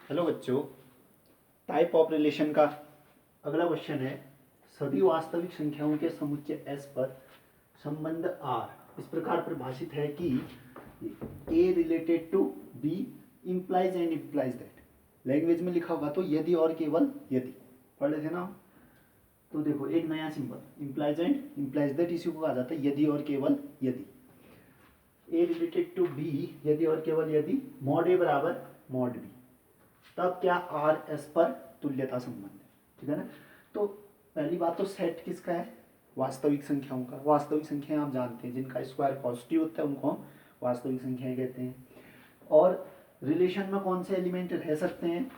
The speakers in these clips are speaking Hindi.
हेलो बच्चों, टाइप ऑफ रिलेशन का अगला क्वेश्चन है। सभी वास्तविक संख्याओं के समुच्चय S पर संबंध R इस प्रकार परिभाषित है कि A related to B implies and implies that. Language में लिखा होगा तो यदि और केवल यदि, पढ़ रहे थे ना। तो देखो एक नया symbol implies and implies that, इसी को कहा जाता है यदि और केवल यदि। A रिलेटेड टू B यदि और केवल यदि मॉड A बराबर मॉड B, तब क्या आर एस पर तुल्यता संबंध है। ठीक है ना। तो पहली बात तो सेट किसका है, वास्तविक संख्याओं का। वास्तविक संख्याएं आप जानते हैं जिनका स्क्वायर पॉजिटिव होता है उनको हम वास्तविक संख्याएं कहते हैं। और रिलेशन में कौन से एलिमेंट रह सकते हैं,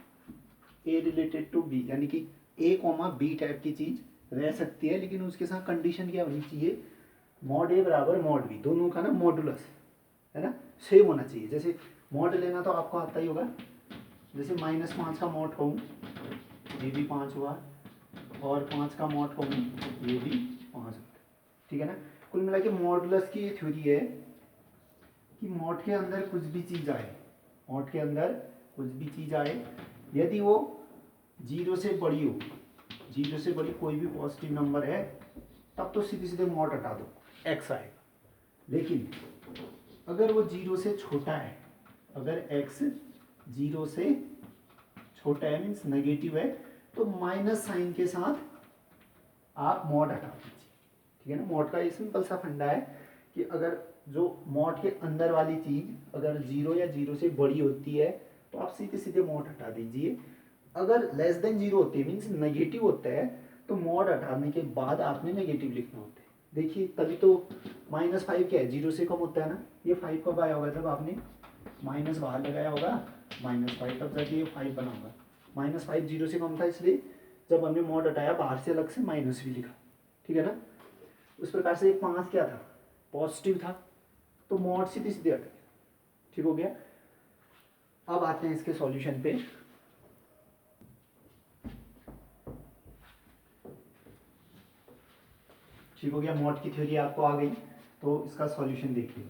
ए रिलेटेड टू बी, यानी कि ए कॉमा बी टाइप की चीज रह सकती है, लेकिन उसके साथ कंडीशन क्या होनी चाहिए, मॉड ए बराबर मॉड बी, दोनों का ना मॉडुलस है ना सेम होना चाहिए। जैसे मॉड लेना तो आपको आता ही होगा, जैसे -5 का मॉड कहूँ ये भी 5 हुआ, और 5 का मॉड कहूँ ये भी 5 हुआ। ठीक है ना। कुल मिला के मॉडुलस की ये थ्योरी है कि मॉड के अंदर कुछ भी चीज़ आए, मॉड के अंदर कुछ भी चीज़ आए, यदि वो 0 से बड़ी हो, 0 से बड़ी कोई भी पॉजिटिव नंबर है, तब तो सीधे सीधे मॉड हटा दो, x आएगा। लेकिन अगर वो 0 से छोटा है, अगर x 0 से छोटा है मीन्स नेगेटिव है, तो माइनस साइन के साथ आप मॉड हटा दीजिए। ठीक है ना। मॉड का ये सिंपल सा फंडा है कि अगर जो मॉड के अंदर वाली चीज अगर 0 या 0 से बड़ी होती है तो आप सीधे सीधे मॉड हटा दीजिए। अगर लेस देन 0 होती है मीन्स नेगेटिव होता है, तो मॉड हटाने के बाद आपने नेगेटिव लिखना होता है। देखिए तभी तो -5 क्या है, 0 से कम होता है ना। ये 5 कब आया होगा, जब आपने माइनस बाहर लगाया होगा, -5 तब जाके ये 5 बना होगा। -5 0 से कम था, इसलिए जब हमने मॉड हटाया बाहर से अलग से माइनस भी लिखा। ठीक है ना। उस प्रकार से एक 5 क्या था, पॉजिटिव था, तो मॉड सीधे सीधे हट गया। ठीक हो गया। अब आते हैं इसके सॉल्यूशन पे। ठीक हो गया, मॉड की थ्योरी आपको आ गई, तो इसका सॉल्यूशन देखिए।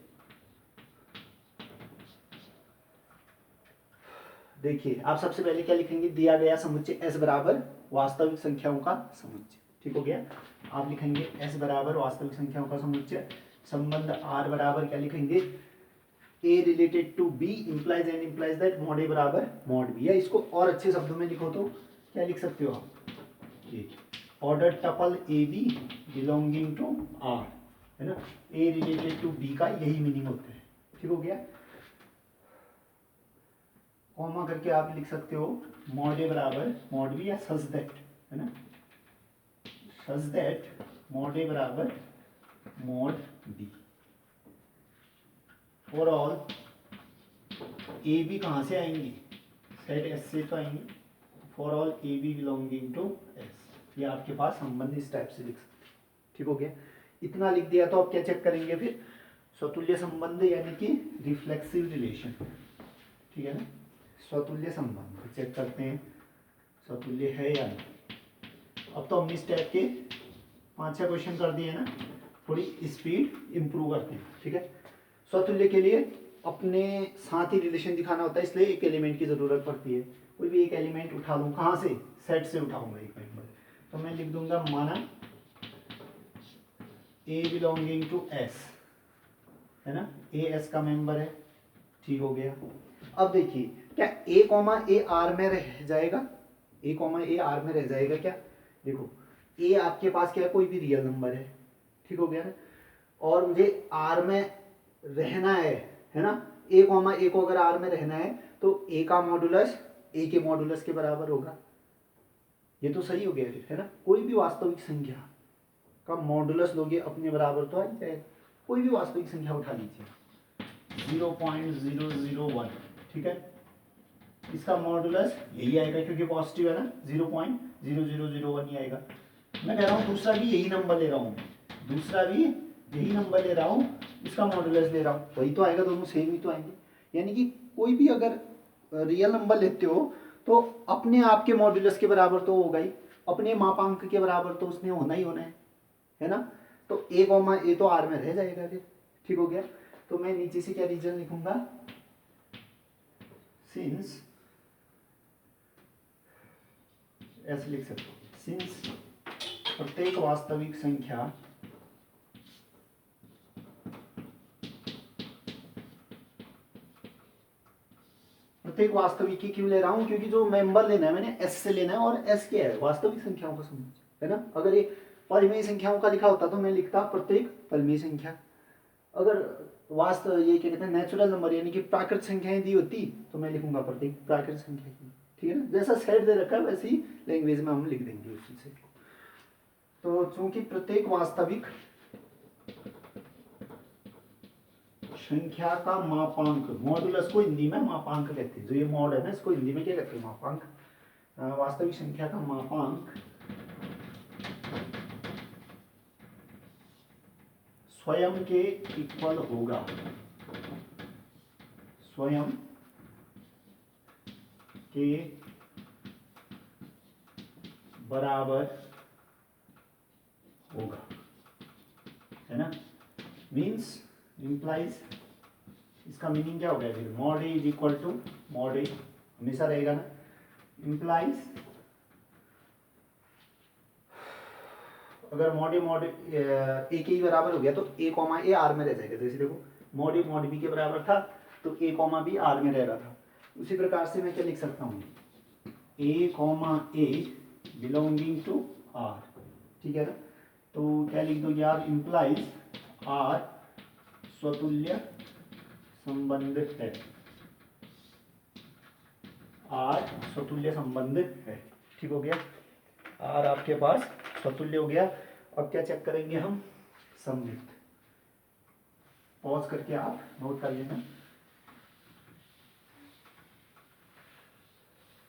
देखिए आप सबसे पहले क्या लिखेंगे, दिया गया समुच्चय S बराबर वास्तविक संख्याओं का समुच्चय। ठीक हो गया। आप लिखेंगे S बराबर वास्तविक संख्याओं का समुच्चय, संबंध R बराबर क्या लिखेंगे, A related to B implies and implies that mod A बराबर मॉड B। या इसको और अच्छे शब्दों में लिखो तो क्या लिख सकते हो आप, order tuple AB belonging to R, है ना। A रिलेटेड टू B का यही मीनिंग होता है। ठीक हो गया। कॉमा करके आप लिख सकते हो मॉड ए बराबर मॉड बी, या सच दैट, है ना, सच दैट मॉड ए बराबर mod B for all A B कहाँ से आएंगी, सेट एस से तो आएंगी, for all A B belonging to S. ये आपके पास संबंध इस टाइप से लिख सकते हैं। ठीक हो गया। इतना लिख दिया तो आप क्या चेक करेंगे फिर, स्वतुल्य संबंध यानी कि रिफ्लेक्सिव रिलेशन। ठीक है ना। स्वतुल्य संबंध चेक करते हैं स्वतुल्य है या नहीं। अब तो हमने इस टाइप के 5-6 क्वेश्चन कर दिए ना, थोड़ी स्पीड इंप्रूव करते हैं। ठीक है। स्वतुल्य के लिए अपने साथ ही रिलेशन दिखाना होता है, इसलिए एक एलिमेंट की जरूरत पड़ती है। कोई भी एक एलिमेंट उठा लूँ, कहाँ से, सेट से उठाऊंगा एक मेंबर, तो मैं लिख दूंगा माना ए बिलोंगिंग टू एस, है ना, ए एस का मेंबर है। ठीक हो गया। अब देखिए क्या ए कॉमा ए आर में रह जाएगा, ए कॉमा ए आर में रह जाएगा क्या, देखो ए आपके पास क्या है, कोई भी रियल नंबर है। ठीक हो गया ना। और मुझे आर में रहना है ना, ए कॉमा ए को अगर आर में रहना है तो ए का मॉडुलस ए के मॉडुलस के बराबर होगा। ये तो सही हो गया फिर, है ना। कोई भी वास्तविक संख्या का मॉडुलस लोगे अपने बराबर तो आ ही जाएगा। कोई भी वास्तविक संख्या उठा लीजिए, 0.001, ठीक है, इसका मॉडुलस यही आएगा क्योंकि पॉजिटिव है ना, 0.0001 ही आएगा। मैं कह रहा हूँ दूसरा भी यही नंबर ले रहा हूँ, दूसरा भी यही नंबर ले रहा हूँ, इसका मॉडुलस ले रहा हूँ, वही तो आएगा, दोनों सेम ही तो आएंगे। यानी कि कोई भी अगर रियल नंबर लेते हो तो अपने आप के मॉडुलस के बराबर तो होगा ही, अपने मापांक के बराबर तो उसमें होना ही होना है ना। तो ए कॉमा ए तो आर में रह जाएगा फिर। ठीक हो गया। तो मैं नीचे से क्या रीजन लिखूंगा, सिंस ऐसे लिख सकते हो, सिंस प्रत्येक वास्तविक संख्या प्रत्येक वास्तविक की क्यों ले रहा हूं, क्योंकि जो मेंबर लेना है मैंने एस से लेना है, और एस क्या है, वास्तविक संख्याओं का समुच्चय है ना। अगर ये परिमेय संख्याओं का लिखा होता तो मैं लिखता प्रत्येक परिमेय संख्या। अगर वास्तव ये क्या कहते हैं नेचुरल नंबर यानी कि प्राकृत संख्याएं दी होती तो मैं लिखूंगा प्रत्येक प्राकृत संख्या की, ठीक है ना। जैसा सेट दे रखा है वैसे ही लैंग्वेज में हम लिख देंगे उसी से। तो चूंकि प्रत्येक वास्तविक संख्या का मापांक, मॉडुलस को हिंदी में मापांक कहते हैं, जो ये मॉड है ना इसको हिंदी में क्या कहते हैं, मापांक। वास्तविक संख्या का मापांक स्वयं के इक्वल होगा, स्वयं के बराबर होगा, है ना। मीन्स इम्प्लाइज, इसका मीनिंग क्या हो गया फिर, mod A is equal to mod A हमेशा रहेगा ना। इम्प्लाइज अगर मॉड ए के ही बराबर हो गया तो ए कॉमा ए आर में रह जाएगा। जैसे देखो मॉड बी के बराबर था तो ए कॉमा बी आर में रह रहा था। उसी प्रकार से मैं क्या लिख सकता हूँ, A comma A belonging to R, ठीक है ना। तो क्या लिख दोगे आप, इम्प्लाइज आर स्वतुल्य संबंध है, आर स्वतुल्य संबंध है, ठीक हो गया। आर आपके पास स्वतुल्य हो गया। अब क्या चेक करेंगे हम, सममित। पॉज करके आप नोट कर लेना।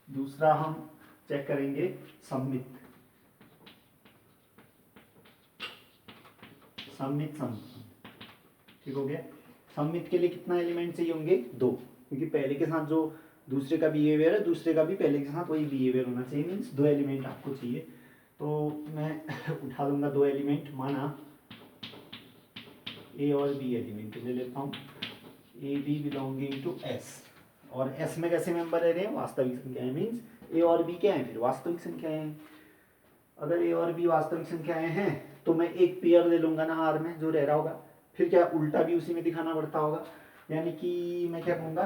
दूसरा हम चेक करेंगे सममित, सममित संबंध, ठीक हो गया। सममित के लिए कितना एलिमेंट चाहिए होंगे, 2, क्योंकि पहले के साथ जो दूसरे का बिहेवियर है दूसरे का भी पहले के साथ वही बिहेवियर होना चाहिए, मीन्स 2 एलिमेंट आपको चाहिए। तो मैं उठा लूंगा 2 एलिमेंट, माना ए और बी एलिमेंट ले लेता हूँ, A B belonging to S. और एस में कैसे मेंबर रह रहे हैं, वास्तविक संख्याएं, मीन्स ए और बी क्या है फिर, वास्तविक संख्याएं हैं। अगर ए और बी वास्तविक संख्याएं हैं तो मैं एक पेयर ले लूंगा ना आर में जो रह रहा होगा, फिर क्या उल्टा भी उसी में दिखाना पड़ता होगा, यानी कि मैं क्या कहूँगा,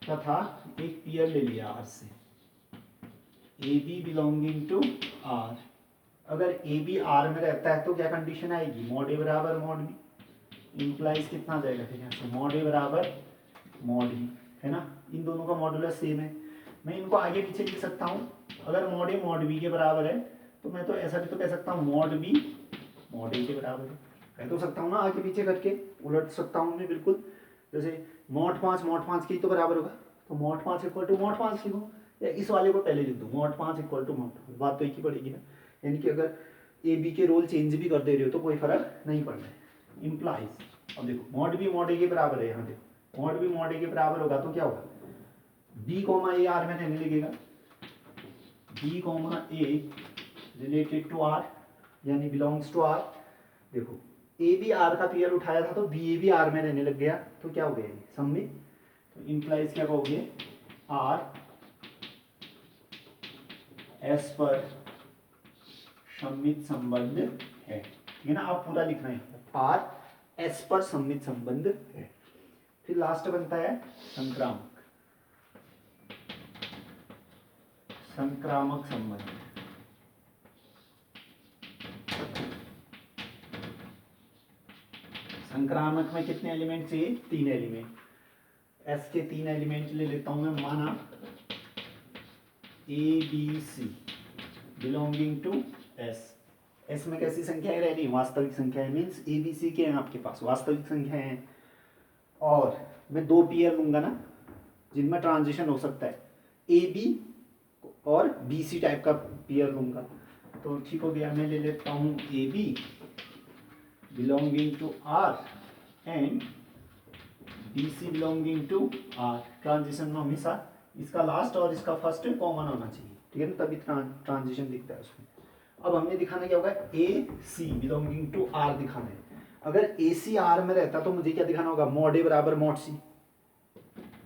तथा एक पेयर ले लिया आर से, A B belonging to R. अगर ए बी आर में रहता है तो क्या कंडीशन आएगी, मॉड ए बराबर मॉड बी, इम्प्लाइज कितना आ जाएगा फिर यहाँ से, मॉड ए बराबर मॉड बी, है ना। इन दोनों का मॉडुलस सेम है, मैं इनको आगे पीछे लिख सकता हूँ। अगर मॉड ए मॉड बी के बराबर है तो मैं तो ऐसा भी तो कह सकता हूँ मॉड बी मॉड ए के बराबर है, कह तो सकता हूँ ना, आगे पीछे करके उलट सकता हूँ मैं बिल्कुल। जैसे मॉड 5 के ही तो बराबर होगा, तो मॉड 5 इक्वल टू मॉड 5 लिखो, या इस वाले को पहले लिख दूँ, मॉड 5 इक्वल टू मॉड 5, बात तो एक ही पड़ेगी ना। यानी कि अगर ए बी के रोल चेंज भी कर दे रहे हो तो कोई फर्क नहीं पड़ रहा है। इम्प्लाइज, अब देखो मॉड बी मॉड ए के बराबर है, यहाँ देखो मॉड बी मॉड ए के बराबर होगा तो क्या होगा, बी कॉमा ए आर में रहने लगेगा, B comma A related to R यानी बिलोंग्स टू आर। देखो ए बी आर का पेयर उठाया था तो बी ए भी आर में रहने लग गया, तो क्या हो गया ये सममित। तो इम्प्लाइज क्या कहोगे, आर एस पर सममित संबंध है, ठीक है ना। आप पूरा लिखना है, आर एस पर सममित संबंध है। फिर लास्ट बनता है संक्रामक, संक्रामक संबंध। संक्रामक में कितने एलिमेंट चाहिए, 3 एलिमेंट। एस के 3 एलिमेंट ले लेता हूं मैं, माना A B C belonging to S. S में कैसी संख्याएं रह रही, वास्तविक संख्याएं, मीन्स ए बी सी के हैं आपके पास वास्तविक संख्याएं हैं। और मैं 2 पेयर लूंगा ना जिनमें ट्रांजिशन हो सकता है, ए बी और बी सी टाइप का पेयर लूंगा। तो ठीक हो गया, मैं ले लेता हूँ A B belonging to R and B C belonging to R. Transition में हमेशा इसका लास्ट और इसका फर्स्ट कॉमन होना चाहिए, ठीक है ना, तभी ट्रांजिशन दिखता है उसमें। अब हमने दिखाना क्या होगा, A C belonging to are दिखाना है। अगर ए सी आर में रहता तो मुझे क्या दिखाना होगा, मॉड ए बराबर मॉड सी,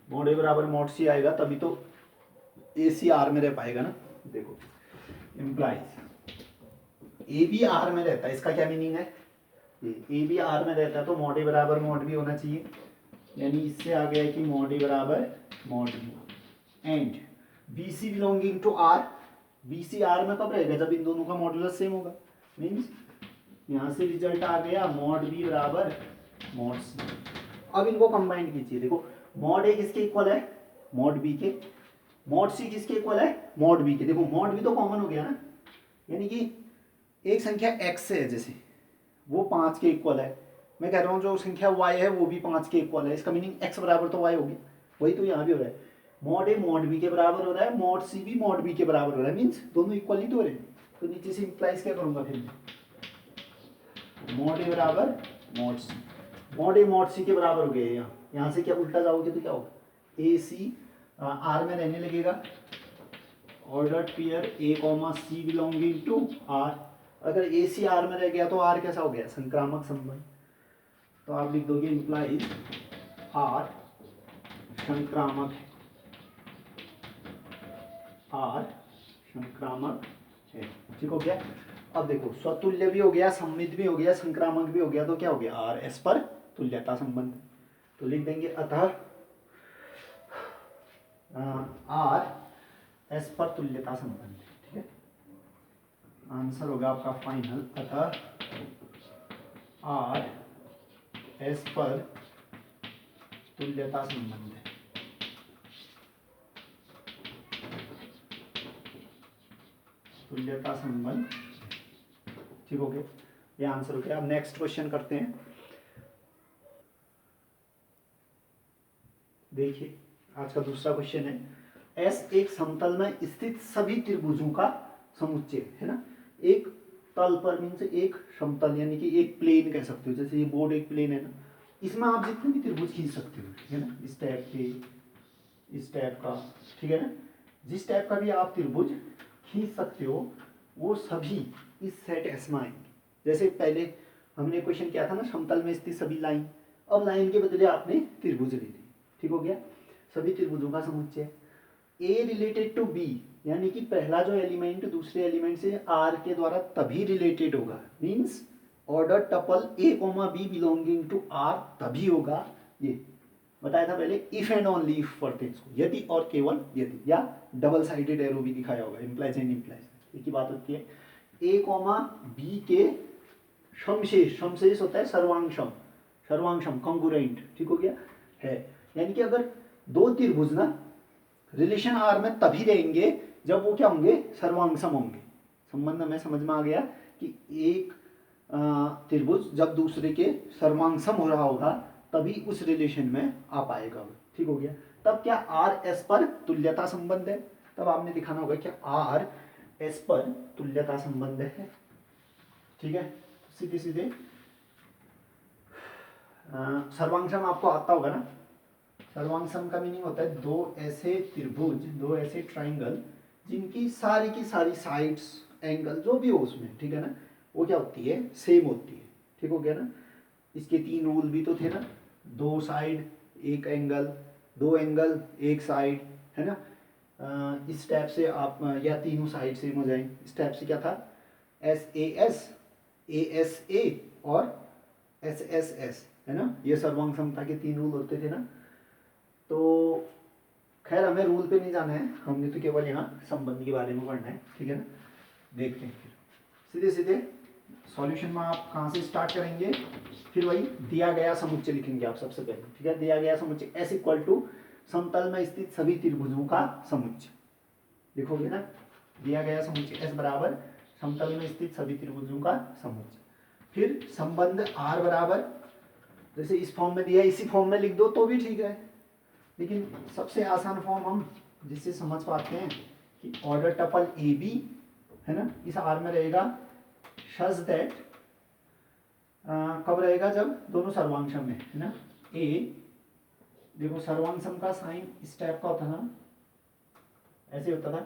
मॉड ए बराबर मॉड सी आएगा तभी तो ए सी आर में रह पाएगा ना। देखो इम्प्लाइज ए बी आर में रहता है, इसका क्या मीनिंग है, ए बी आर में रहता है तो मॉड ए बराबर मॉड बी होना चाहिए, यानी इससे आ गया कि मॉड ए बराबर mod B and B C belonging to R, B C R में कब रहेगा, जब इन दोनों का मॉडुलस सेम होगा, मीन्स यहाँ से रिजल्ट आ गया मॉड बी बराबर मॉड सी। अब इनको कंबाइन कीजिए, देखो मॉड ए किसके इक्वल है, मॉड बी के, मॉड सी किसके इक्वल है, मॉड बी के। देखो मॉड बी तो कॉमन हो गया ना, यानी कि एक संख्या x है जैसे वो 5 के इक्वल है, मैं कह रहा हूँ जो संख्या y है वो भी 5 के इक्वल है, इसका मीनिंग x बराबर तो y हो गया, वही तो यहाँ भी हो रहा है, मॉड ए मॉड बी के बराबर हो रहा है, मॉड सी भी मॉड बी के बराबर हो रहा है, मीन्स दोनों इक्वल ही तो हो रहे हैं। तो नीचे से इंप्लाइज क्या करूँगा फिर मॉड ए बराबर mod C, mod A mod सी के बराबर हो गया, यहाँ से क्या उल्टा जाओगे तो क्या होगा, ए सी आर में रहने लगेगा, ordered pair A comma C belonging to R, अगर ए सी आर में रह गया तो आर कैसा हो गया, संक्रामक संबंध, तो आप लिख दोगे इंप्लाइज आर संक्रामक है, आर संक्रामक है, ठीक हो गया। अब देखो स्वतुल्य भी हो गया, सम्मित भी हो गया, संक्रामक भी हो गया, तो क्या हो गया, आर एस पर तुल्यता संबंध, तो लिख देंगे अतः आर एस पर तुल्यता संबंध, ठीक है, आंसर होगा आपका फाइनल, अतः आर एस पर तुल्यता संबंध है। तुल्यता संबंध, ठीक हो गया, ये आंसर हो गया। अब नेक्स्ट क्वेश्चन करते हैं, देखिए आज का दूसरा क्वेश्चन है, एस एक समतल में स्थित सभी त्रिभुजों का समुच्चय है ना, एक तल पर मीन्स एक समतल यानी कि एक प्लेन कह सकते हो, जैसे ये बोर्ड एक प्लेन है ना, इसमें आप जितने भी त्रिभुज खींच सकते हो, ठीक है ना, इस टाइप के, इस टाइप का, ठीक है ना, जिस टाइप का भी आप त्रिभुज खींच सकते हो वो सभी इस सेट एस में आएंगे। जैसे पहले हमने क्वेश्चन किया था ना, समतल में स्थित सभी लाइन, अब लाइन के बदले आपने त्रिभुज ले ली, ठीक हो गया, सभी त्रिभुजों का समुच्चय। ए रिलेटेड टू बी, यानी कि पहला जो एलिमेंट दूसरे एलिमेंट से आर के द्वारा तभी रिलेटेड होगा, means order tuple A comma B belonging to R तभी होगा, ये बताया था पहले, इफ एंड ओनली इफ पढ़ते हैं इसको, यदि और केवल यदि, या डबल साइडेड एरो भी दिखाया होगा, इम्प्लाइज एंड इम्प्लाइज, एक ही बात होती है। ए कोमा बी के समशेष, समशेष होता है सर्वांशम, सर्वांशम कॉन्ग्रुएंट, ठीक हो गया है, यानी कि अगर दो त्रिभुज ना रिलेशन आर में तभी रहेंगे जब वो क्या होंगे, सर्वांशम होंगे। संबंध में समझ में आ गया कि एक त्रिभुज जब दूसरे के सर्वांशम हो रहा होगा तभी उस रिलेशन में आ पाएगा, ठीक हो गया। तब क्या आर एस पर तुल्यता संबंध है, तब आपने दिखाना होगा क्या आर एस पर तुल्यता संबंध है, ठीक है। सीधे सीधे सर्वांशम आपको आता होगा ना, सर्वांशम का मीनिंग होता है दो ऐसे त्रिभुज, दो ऐसे ट्राइंगल जिनकी की सारी साइड्स एंगल जो भी हो उसमें, ठीक है ना, वो क्या होती है, सेम होती है, ठीक हो गया ना। इसके 3 रूल भी तो थे ना, 2 साइड एक एंगल, 2 एंगल एक साइड, है ना, इस टाइप से आप, या तीनों साइड सेम हो जाएंगे, इस टाइप से क्या था, एस ए और एस है ना, ये सर्वांगसमता के 3 रूल होते थे ना। तो खैर हमें रूल पे नहीं जाना है, हमने तो केवल यहाँ संबंध के बारे में पढ़ना है, ठीक है ना। देखते हैं फिर सीधे सीधे सॉल्यूशन में आप कहाँ से स्टार्ट करेंगे, फिर वही दिया गया समुच्चय लिखेंगे आप सबसे पहले, ठीक है। दिया गया समुच्चय एस इक्वल टू समतल में स्थित सभी त्रिभुजों का समुच्चय लिखोगे ना, दिया गया समुच्चय एस बराबर समतल में स्थित सभी त्रिभुजों का समुच्चय। फिर संबंध आर बराबर, जैसे इस फॉर्म में दिया है इसी फॉर्म में लिख दो तो भी ठीक है, लेकिन सबसे आसान फॉर्म हम जिससे समझ पाते हैं कि ऑर्डर टपल ए बी है ना, इस आर में रहेगा सच दैट, कब रहेगा, जब दोनों सर्वांशम में है ना। ए देखो सर्वांशम का साइन इस टाइप का होता ना, ऐसे होता था,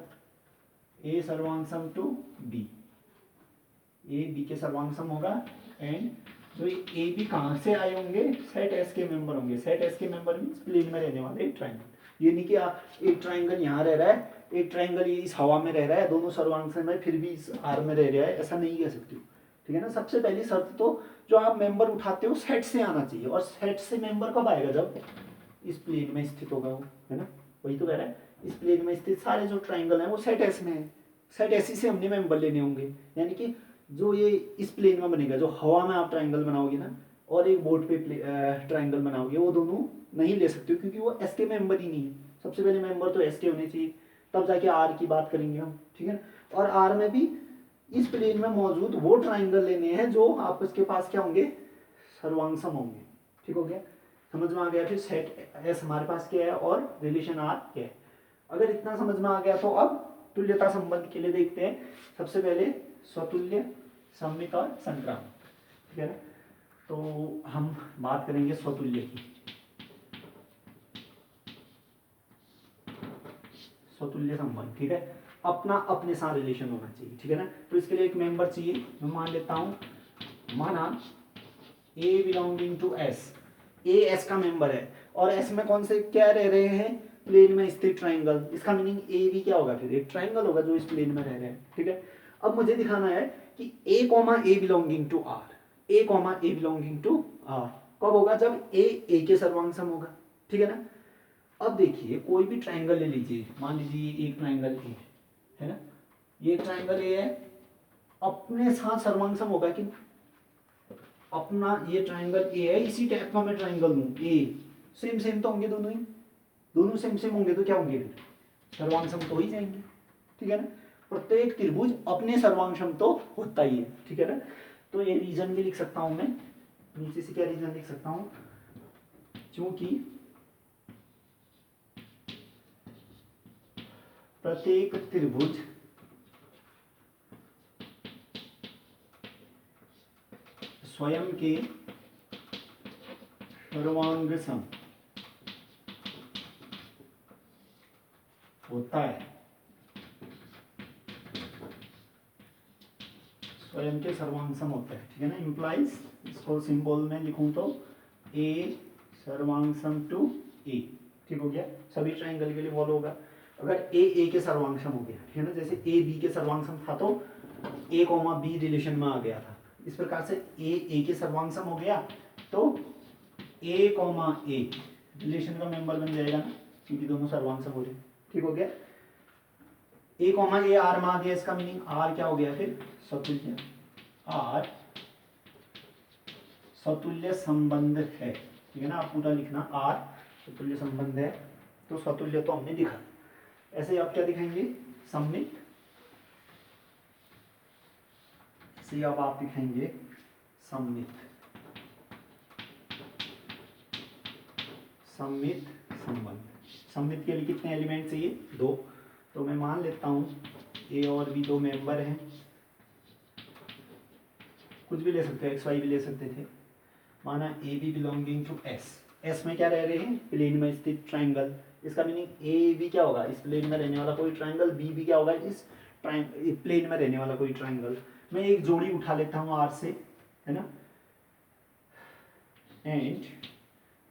ए सर्वांशम टू बी, ए बी के सर्वांशम होगा एंड जो ए बी कहाँ से आए होंगे, सेट एस के मेंबर होंगे। सेट एस के मेंबर मीन्स प्लेन में रहने वाले एक ट्राइंगल। ये नहीं कि एक ट्राइंगल यहाँ रह रहा है, एक ट्राइंगल ये इस हवा में रह रहा है, दोनों सर्वांग में फिर भी इस आर में रह रहा है, ऐसा नहीं कह सकते हो। ठीक है ना। सबसे पहली शर्त तो जो आप मेंबर उठाते हो सेट से आना चाहिए, और सेट से मेंबर कब आएगा, जब इस प्लेन में स्थित होगा वो, है ना। वही तो कह रहा है, इस प्लेन में स्थित सारे जो ट्राइंगल हैं वो सेट एस में है। सेट एस से हमने मेंबर लेने होंगे, यानी कि जो ये इस प्लेन में बनेगा, जो हवा में आप ट्राइंगल बनाओगे ना, और एक बोर्ड पे ट्राइंगल बनाओगे, वो दोनों नहीं ले सकते हो, क्योंकि वो एस के मेंबर ही नहीं है। सबसे पहले मेंबर तो एस के होने चाहिए, तब जाके आर की बात करेंगे हम। ठीक है ना। और आर में भी इस प्लेन में मौजूद वो ट्राइंगल लेने हैं जो आपस के पास क्या होंगे, सर्वांग सम होंगे। ठीक हो गया, समझ में आ गया। फिर सेट एस हमारे पास क्या है और रिलेशन आर क्या है। अगर इतना समझ में आ गया तो अब तुल्यता संबंध के लिए देखते हैं। सबसे पहले स्वतुल्य, सममित और संक्रामक। ठीक है ना। तो हम बात करेंगे स्वतुल्य की। स्वतुल्य संबंध, ठीक है, अपना अपने साथ रिलेशन होना चाहिए। ठीक है ना। तो इसके लिए एक मेंबर चाहिए। मैं मान लेता हूं, माना A belonging to S, A S का मेंबर है, और एस में कौन से क्या रह रहे हैं, प्लेन में स्थित ट्राइंगल। इसका मीनिंग ए भी क्या होगा, फिर एक ट्राइंगल होगा जो इस प्लेन में रह रहे हैं। ठीक है। अब मुझे दिखाना है कि A comma A belonging to R, A comma A belonging to R कब होगा, जब ए के सर्वांग सम होगा। ठीक है ना। अब देखिए कोई भी ट्राइंगल ले लीजिए, मान लीजिए एक ट्राइंगल ए है ना, ये ट्राइंगल ए है, अपने साथ सर्वांग सम होगा कि अपना ये ट्राइंगल ए है, इसी टाइप का मैं ट्राइंगल लूं ए, सेम सेम तो होंगे दोनों ही, दोनों सेम सेम होंगे तो क्या होंगे, फिर सर्वांग सम तो ही जाएंगे। ठीक है ना। प्रत्येक त्रिभुज अपने सर्वांग सम तो होता ही है। ठीक है ना। तो ये रीजन भी लिख सकता हूं मैं, नीचे से क्या रीजन लिख सकता हूं, क्योंकि प्रत्येक त्रिभुज स्वयं के सर्वांग सम होता है, स्वयं के सर्वांग सम होता है। ठीक है ना। इंप्लाइज, इसको सिंबल में लिखूं तो ए सर्वांग सम टू ए। ठीक हो गया, सभी ट्राइंगल के लिए फॉलो होगा। अगर ए के सर्वांग सम हो गया, ठीक है ना, जैसे ए बी के सर्वांग सम था तो ए कॉमा बी रिलेशन में आ गया था, इस प्रकार से ए के सर्वांग सम हो गया तो ए कॉमा ए रिलेशन का मेंबर बन जाएगा ना, क्योंकि दोनों सर्वांग सम हो रहे। ठीक हो गया। ए कॉमा ए आर में आ गया, इसका मीनिंग आर क्या हो गया, फिर स्वतुल्य, आर स्वतुल्य संबंध है। ठीक है ना। आप पूरा लिखना, आर स्वतुल्य संबंध है, तो स्वतुल्य तो हमने दिखा। ऐसे आप क्या दिखाएंगे, सममित, से अब आप दिखाएंगे सममित, सममित संबंध। सममित के लिए कितने एलिमेंट चाहिए, दो। तो मैं मान लेता हूं ए और बी दो मेंबर हैं, कुछ भी ले सकते हो, एक्स वाई भी ले सकते थे। माना A B belonging to S, S में क्या रह रहे हैं, प्लेन में स्थित ट्राइंगल। इसका मीनिंग ए बी क्या होगा, इस प्लेन में रहने वाला कोई ट्राइंगल, बी भी क्या होगा, इस प्लेन में रहने वाला कोई ट्राइंगल। मैं एक जोड़ी उठा लेता हूँ आर से, है ना, एंड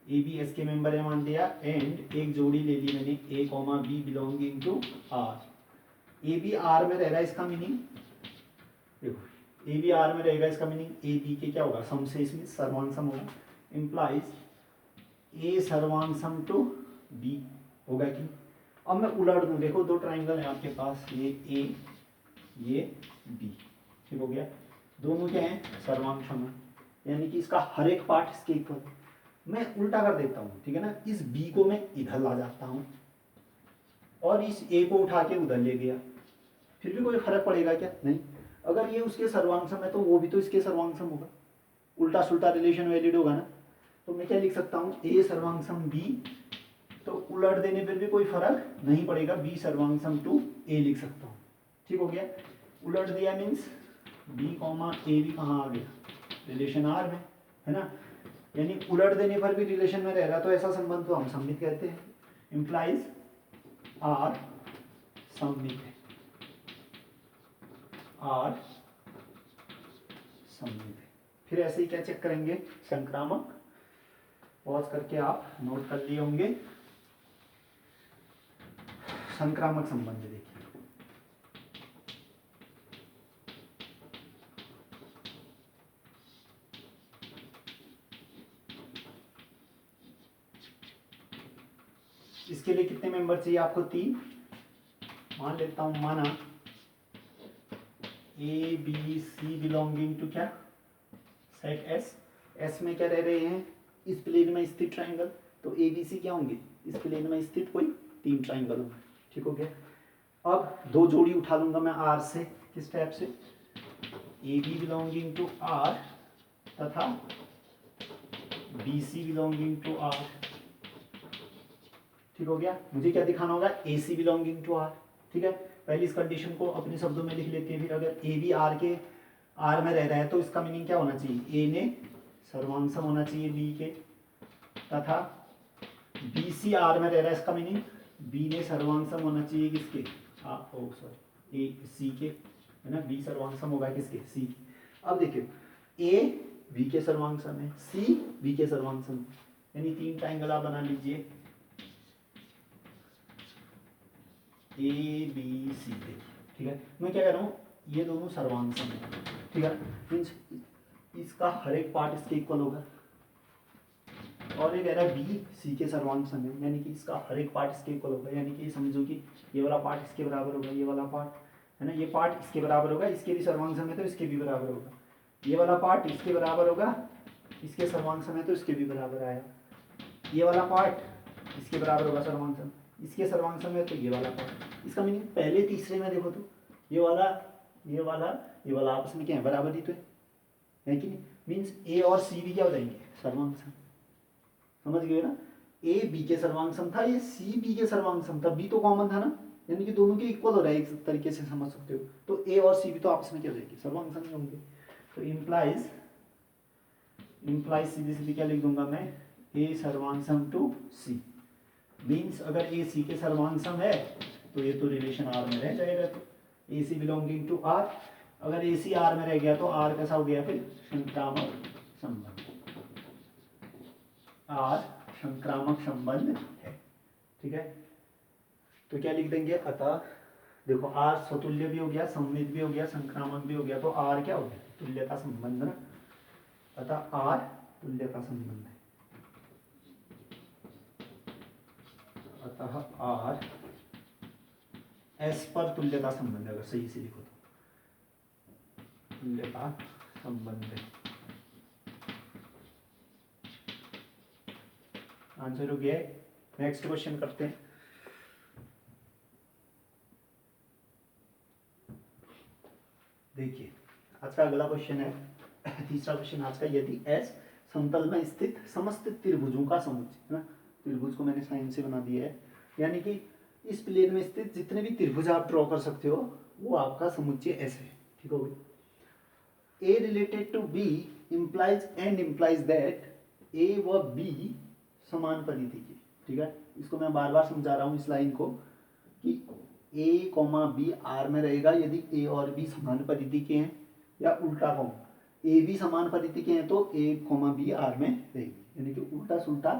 ए बी एस के मेंबर है मान लिया, एंड एक जोड़ी ले ली मैंने A comma B belonging to R. A B R में रह रहा है, इसका मीनिंग देखो, ए बी आर में रहेगा, इसका मीनिंग ए बी के क्या होगा, सम से, इसमें सर्वांग सम होगा। इंप्लाइज ए सर्वांग सम टू बी होगा कि। अब मैं उलट दूं, देखो दो ट्राइंगल है आपके पास, ये ए ये बी। ठीक हो गया, दोनों क्या है, सर्वांग सम है, यानी कि इसका हर एक पार्ट इसके इक्वल। मैं उल्टा कर देता हूँ, ठीक है ना, इस बी को मैं इधर ला जाता हूँ और इस ए को उठा के उधर ले गया, फिर भी कोई फर्क पड़ेगा क्या, नहीं। अगर ये उसके सर्वांग सम है तो वो भी तो इसके सर्वांग सम होगा, उल्टा सुल्टा रिलेशन वैलिड होगा ना। तो मैं क्या लिख सकता हूँ, ए सर्वांग सम बी, तो उलट देने पर भी कोई फर्क नहीं पड़ेगा, बी सर्वांग सम टू ए लिख सकता हूँ। ठीक हो गया, उलट दिया मीन्स बी कॉमा ए भी कहाँ आ गया, रिलेशन आर में, है ना। यानी उलट देने पर भी रिलेशन में रह रहा, तो ऐसा संबंध तो हम सममित कहते हैं। इंप्लाइज आर सममित है, आर सममित है। फिर ऐसे ही क्या चेक करेंगे, संक्रामक, पॉज करके आप नोट कर लिए होंगे, संक्रामक संबंध देखिए। इसके लिए कितने मेंबर चाहिए आपको, 3। मान लेता हूं, माना A B C belonging to क्या, सेट एस। एस में क्या रह रहे हैं, इस प्लेन में स्थित ट्राइंगल, तो ए बी सी क्या होंगे, इस प्लेन में स्थित कोई 3 ट्राइंगल होंगे। ठीक हो गया। अब 2 जोड़ी उठा लूंगा मैं आर से, किस टाइप से, A B belonging to R तथा B C belonging to R. ठीक हो गया। मुझे क्या दिखाना होगा, A C belonging to R. ठीक है, पहले इस कंडीशन को अपने शब्दों में लिख लेते हैं। फिर अगर ए बी आर के आर में रह रहा है तो इसका मीनिंग क्या होना चाहिए, ए ने सर्वांगसम होना चाहिए बी के, तथा बी सी आर में रह रहा है, इसका मीनिंग बी ने सर्वांगसम होना चाहिए किसके, सॉरी ए सी के, है ना, बी सर्वांगसम होगा किसके, सी के। अब देखियो, ए बी के सर्वांगसम है, सी बी के सर्वांगसम है, यानी 3 ट्राइंगल आप बना लीजिए, ए बी सी। ठीक है, मैं क्या कह रहा हूँ, ये दोनों सर्वांगसम है। ठीक है, मीन्स इसका हर एक पार्ट इसके इक्वल होगा, और ये कह रहा है बी सी के सर्वांगसम है, यानी कि इसका हर एक पार्ट इसके इक्वल होगा। यानी कि समझो कि ये वाला पार्ट इसके बराबर होगा, ये वाला पार्ट, है ना, ये पार्ट इसके बराबर होगा, इसके भी सर्वांगसम है तो इसके भी बराबर होगा। ये वाला पार्ट इसके बराबर होगा, इसके सर्वांगसम है तो इसके भी बराबर आएगा। ये वाला पार्ट इसके बराबर होगा सर्वांगसम, इसके सर्वांगसम है तो ये वाला पार्ट। इसका मीनिंग पहले तीसरे में देखो तो ये वाला ये वाला ये वाला आपस में क्या है, बराबर ही तो है कि नहीं। मीन्स ए और सी भी क्या हो जाएंगे, सर्वांगसम। समझ गए ना, ए बी के सर्वांगसम था, ये सी बी के सर्वांगसम था, बी तो कॉमन था ना, यानी कि दोनों के इक्वल हो रहा है, एक तरीके से समझ सकते हो। तो ए और सी भी तो आपस में क्या हो जाएगी, सर्वांगसम ही होंगे। तो इम्प्लाइज सीधे सीधे क्या लिख दूंगा मैं, ए सर्वांगसम टू सी। मीन्स अगर ए सी के सर्वांगसम है तो ये तो रिलेशन आर में रह जाएगा, तो ए सी बिलोंगिंग टू आर। अगर ए सी आर में रह गया तो आर कैसा हो गया, फिर संक्रामक संबंध, आर संक्रामक संबंध है। ठीक है, तो क्या लिख देंगे, अतः देखो आर स्वतुल्य भी हो गया, सममित भी हो गया, संक्रामक भी हो गया, तो आर क्या हो गया, तुल्यता संबंध ना। अतः आर तुल्यता संबंध है, अतः आर एस पर तुल्यता संबंध है, अगर सही से लिखो तो तुल्यता संबंध है। आंसर हो गया। नेक्स्ट क्वेश्चन करते हैं। देखिए आज का अगला क्वेश्चन है, तीसरा क्वेश्चन आज का, यदि एस समतल में स्थित समस्त त्रिभुजों का समुच्चय, है ना, त्रिभुज को मैंने साइन से बना दिया है, यानी कि इस प्लेन में स्थित जितने भी त्रिभुज आप ड्रॉ कर सकते हो वो आपका समुच्चय एस है। ठीक हो गया। A related to B implies and implies that A व बी समान परिधि के। ठीक है, इसको मैं बार बार समझा रहा हूँ इस लाइन को कि ए कॉमा बी आर में रहेगा यदि ए और बी समान परिधि के हैं, या उल्टा कॉमा ए बी समान परिधि के हैं तो ए कॉमा बी आर में रहेगी, यानी कि उल्टा सुल्टा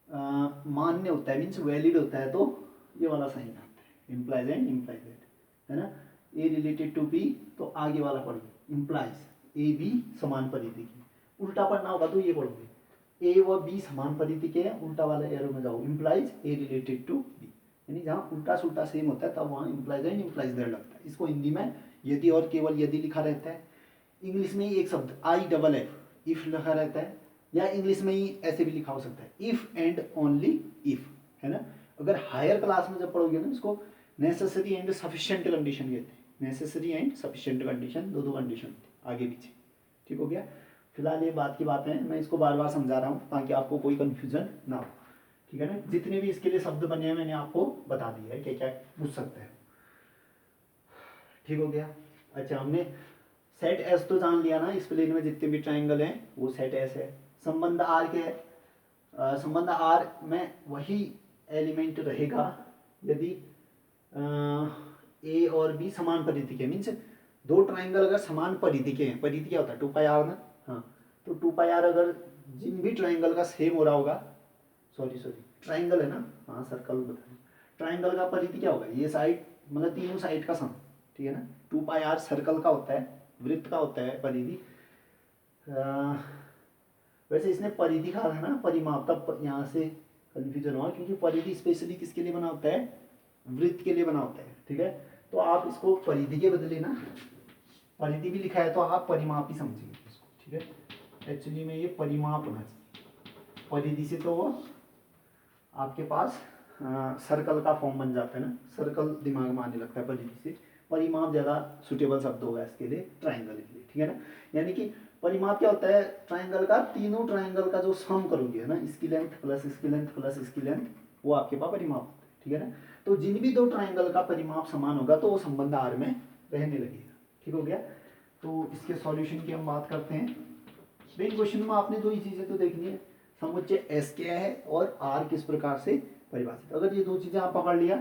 मान्य होता है, मीन्स वैलिड होता है, तो ये वाला साइन आता है, इम्प्लाइज एंड इम्प्लाइज दैट, है ना। ए रिलेटेड टू बी तो आगे वाला पढ़िए, इम्प्लाइज ए बी समान परिधि के, उल्टा पढ़ना होगा तो ये पढ़ोगे, ए व बी समान परिधि के हैं, उल्टा वाला एरो में जाओ, implies A related to B, यानी जहाँ उल्टा सुल्टा सेम होता है तब वहाँ इम्प्लाइज एंड इम्प्लाइज दैट लगता है। इसको हिंदी में यदि और केवल यदि लिखा रहता है, इंग्लिश में ही एक शब्द आई डबल एफ इफ लिखा रहता है, या इंग्लिश में ही ऐसे भी लिखा हो सकता है, इफ एंड ओनली इफ, है ना। अगर हायर क्लास में जब पढ़ोगे ना, इसको नेसेसरी एंड सफिशिएंट कंडीशन कहते हैं, नेसेसरी एंड सफिशिएंट कंडीशन, दो कंडीशन आगे पीछे। ठीक हो गया। फिलहाल ये बात की बात है, मैं इसको बार बार समझा रहा हूँ ताकि आपको कोई कंफ्यूजन ना हो। ठीक है ना, जितने भी इसके लिए शब्द बने हैं मैंने आपको बता दिया है, क्या क्या पूछ सकते हैं। ठीक हो गया। अच्छा, हमने सेट एस तो जान लिया ना, इस प्लेन में जितने भी ट्राइंगल हैं वो सेट एस है। संबंध आर के है, संबंध आर में वही एलिमेंट रहेगा यदि ए और बी समान परिधि के, मीन्स दो ट्राइंगल अगर समान परिधि के हैं, परिधि क्या होता है, 2 पाई आर ना, हाँ, तो 2πr अगर जिन भी ट्राइंगल का सेम हो रहा होगा, सॉरी ट्राइंगल है ना, हाँ सर्कल बता, ट्राइंगल का परिधि क्या होगा, ये साइड मतलब तीनों साइड का सम, ठीक है ना। 2πr सर्कल का होता है, वृत्त का होता है परिधि। वैसे इसने परिधि कहा था ना, परिमाप, तब यहाँ से कन्फ्यूजन हुआ, क्योंकि परिधि स्पेशली किसके लिए बना होता है, वृत्त के लिए बना होता है, ठीक है। तो आप इसको परिधि के बदले ना, परिधि भी लिखा है तो आप परिमाप ही समझिए इसको, ठीक है। एक्चुअली में ये परिमाप होना चाहिए, परिधि से तो वो आपके पास सर्कल का फॉर्म बन जाता है ना, सर्कल दिमाग में आने लगता है परिधि से। परिमाप ज़्यादा सुटेबल शब्द होगा इसके लिए, ट्राइंगल के लिए, ठीक है ना। यानी कि परिमाप क्या होता है, ट्राइंगल का, तीनों ट्राइंगल का जो सम करोगे है ना, इसकी लेंथ प्लस इसकी लेंथ प्लस इसकी लेंथ, वो आपके पास परिमाप होता है, ठीक है ना। तो जिन भी दो ट्राइंगल का परिमाप समान होगा तो वो संबंध आर में रहने लगेगा, ठीक हो गया। तो इसके सॉल्यूशन की हम बात करते हैं। मेन क्वेश्चन में आपने दो ही चीज़ें तो देखनी है, समुच्चय एस क्या है और आर किस प्रकार से परिभाषित। अगर ये दो चीज़ें आप पकड़ लिया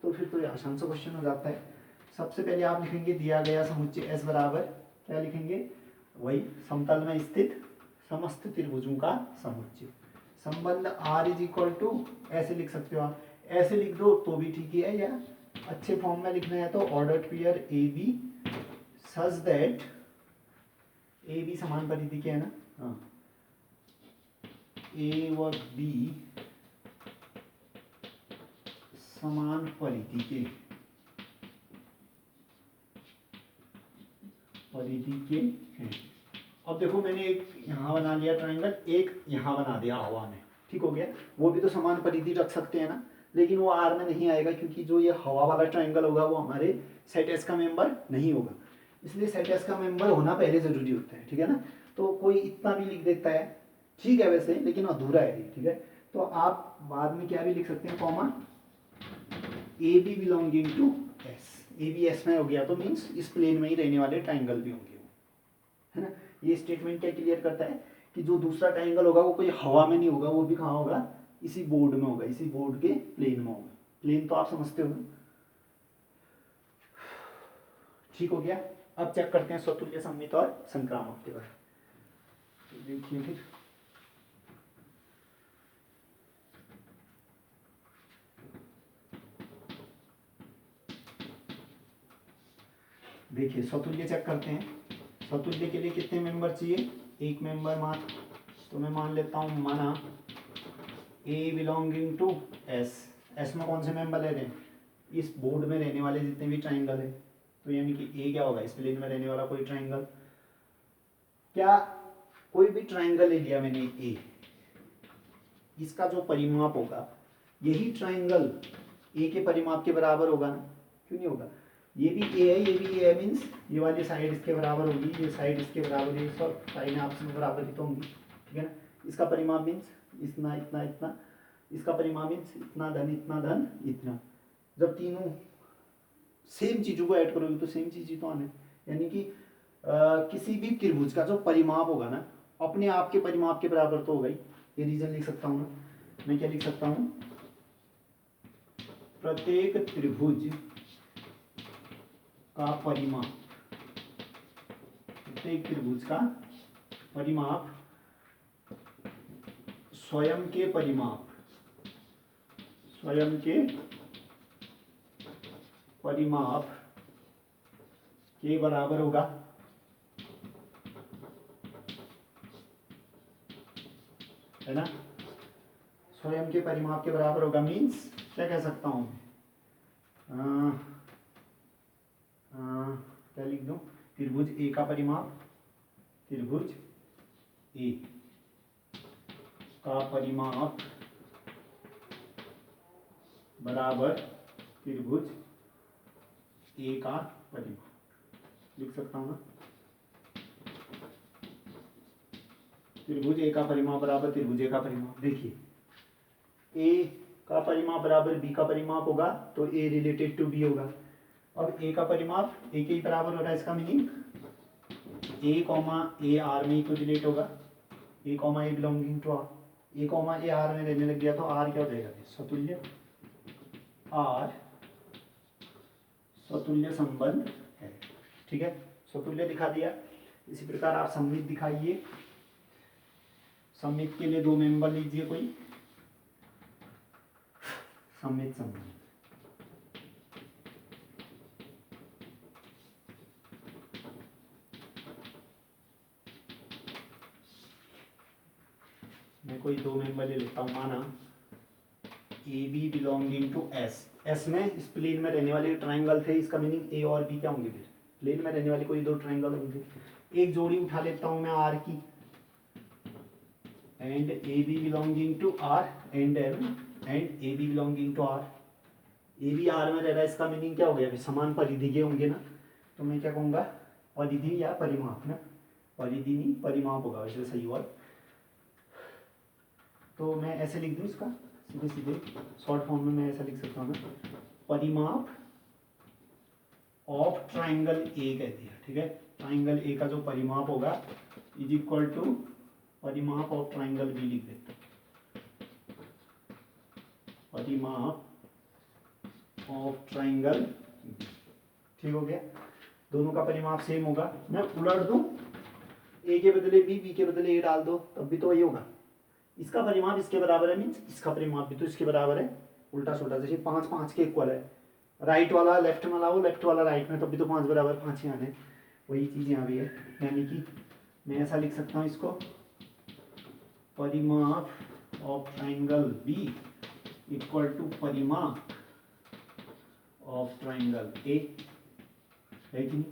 तो फिर तो ये आसान सा क्वेश्चन हो जाता है। सबसे पहले आप लिखेंगे दिया गया समुच्चय एस बराबर, क्या लिखेंगे, वही समतल में स्थित समस्त त्रिभुजों का समुच्चय। संबंध आर इज इक्वल टू, ऐसे लिख सकते हो आप, ऐसे लिख दो तो भी ठीक ही है, या अच्छे फॉर्म में लिखना है तो order pair A B such that A B समान परिधि के है ना, हाँ, ए व बी समान परिधि के हैं। अब देखो मैंने एक यहाँ बना लिया ट्राइंगल, एक यहाँ बना दिया हवा में, ठीक हो गया। वो भी तो समान परिधि रख सकते हैं ना, लेकिन वो आर में नहीं आएगा क्योंकि जो ये हवा वाला ट्राइंगल होगा वो हमारे सेट एस का मेंबर नहीं होगा, इसलिए सेट एस का मेंबर होना पहले जरूरी होता है, ठीक है ना। तो कोई इतना भी लिख देता है, ठीक है वैसे, लेकिन अधूरा है, ठीक है। तो आप बाद में क्या भी लिख सकते हैं, comma A B belonging to S, A B S में हो गया तो मीन्स इस प्लेन में ही रहने वाले ट्राइंगल भी होंगे, है ना। ये स्टेटमेंट क्या क्लियर करता है कि जो दूसरा ट्राइंगल होगा वो कोई हवा में नहीं होगा, वो भी कहाँ होगा, इसी बोर्ड में होगा, इसी बोर्ड के प्लेन में होगा। प्लेन तो आप समझते हो, ठीक हो गया। अब चेक करते हैं स्वतुल्य सममित और संक्रामक के बारे में। देखिए फिर देखिए स्वतुल्य चेक करते हैं। स्वतुल्य के लिए कितने मेंबर चाहिए, एक मेंबर मात्र, तो मैं मान लेता हूँ माना A belonging to S, S में कौन से मेंबर ले रहे हैं, इस बोर्ड में रहने वाले जितने भी ट्राइंगल है, तो यानी कि ए क्या होगा, इस प्लेन में रहने वाला कोई ट्राइंगल। क्या कोई भी ट्राइंगल ले लिया मैंने ए, इसका जो परिमाप होगा यही ट्राइंगल ए के परिमाप के बराबर होगा ना, क्यों नहीं होगा। ये भी ए है, ये भी ए है, मीन्स ये वाली साइड इसके बराबर होगी, ये साइड इसके बराबर है, सब साइडें आपस में बराबर ही तो होंगी, ठीक है ना। इसका परिमाप मीन्स इतना इतना इतना, इसका परिमाप मीन्स इतना धन इतना। जब तीनों सेम चीज़ों को ऐड करोगे तो सेम चीज़ ही तो आने, यानी कि किसी भी त्रिभुज का जो परिमाप होगा ना अपने आप के परिमाप के बराबर तो होगा ही। ये रीजन लिख सकता हूँ ना, मैं क्या लिख सकता हूँ, प्रत्येक त्रिभुज का परिमाप, प्रत्येक त्रिभुज का परिमाप स्वयं के परिमाप, स्वयं के परिमाप के बराबर होगा, है ना। स्वयं के परिमाप के बराबर होगा मीन्स क्या कह सकता हूँ, क्या लिख दूं, त्रिभुज ए का परिमाप, त्रिभुज ए का परिमाप बराबर त्रिभुज ए का परिमाप, लिख सकता हूँ ना, त्रिभुज ए का परिमाप बराबर त्रिभुज ए का परिमाप। देखिए ए का परिमाप बराबर बी का परिमाप होगा तो ए रिलेटेड टू बी होगा। अब ए का परिमाप ए के ही बराबर हो रहा है, इसका meaning A comma A R में तो रिलेट होगा, A comma A belonging to R, A comma A R में रहने लग गया तो आर क्या हो जाएगा, स्वतुल्य, आर स्वतुल्य संबंध है, ठीक है। स्वतुल्य दिखा दिया। इसी प्रकार आप सममित दिखाइए। सममित के लिए दो मेंबर लीजिए कोई सममित संबंध। मैं कोई दो मेंबर ले लेता हूं, माना A B belonging to S. S में इस प्लेन में रहने वाले ट्राइंगल थे, इसका मीनिंग ए और बी क्या होंगे, फिर प्लेन में रहने वाले कोई दो ट्राइंगल होंगे। एक जोड़ी उठा लेता हूं मैं आर की, and A B belonging to R and M and A B belonging to R. A B R में रह रहा है, इसका मीनिंग क्या हो गया, फिर समान परिधि के होंगे ना, तो मैं क्या कहूँगा परिधि या परिमाप ना, परिधि नहीं परिमाप होगा वैसे सही हुआ। तो मैं ऐसे लिख दूँ इसका सीधे सीधे शॉर्ट फॉर्म में मैं ऐसा लिख सकता हूँ ना, परिमाप ऑफ ट्राइंगल ए कह दिया, ठीक है। ट्राइंगल ए का जो परिमाप होगा इज इक्वल टू परिमाप ऑफ ट्राइंगल बी लिख देते हैं, परिमाप ऑफ ट्राइंगल बी, ठीक हो गया। दोनों का परिमाप सेम होगा, मैं उलट दूं, ए के बदले बी, बी के बदले ए डाल दो, तब भी तो वही होगा। इसका परिमाप इसके बराबर है, मीन्स इसका परिमाप भी तो इसके बराबर है, उल्टा सुल्टा जैसे 5 5 के इक्वल है, राइट वाला लेफ्ट में लाओ, लेफ्ट वाला राइट में, तब भी तो 5 बराबर 5 ही आने, वही चीज़ यहाँ भी है। यानी कि मैं ऐसा लिख सकता हूँ इसको, परिमाप of triangle B equal to परिमाप ऑफ ट्राइंगल ए, है कि नहीं।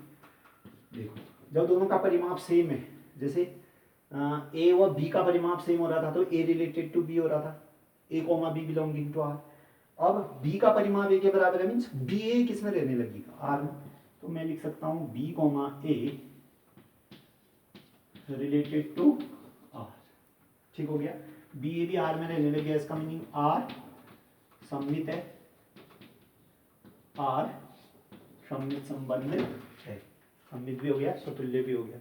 देखो जब दोनों का परिमाप सेम है, जैसे ए व बी का परिमाप सेम हो रहा था तो ए रिलेटेड टू बी हो रहा था, A comma B belonging to R. अब बी का परिमाप ए के बराबर है, मीन्स बी ए किस में रहने लगेगा, आर में, तो मैं लिख सकता हूँ B comma A related to R, ठीक हो गया। बी ए भी आर में रहने लग गया, इसका मीनिंग आर सममित है, आर सममित संबंध है, सममित भी हो गया स्वतुल्य भी हो गया।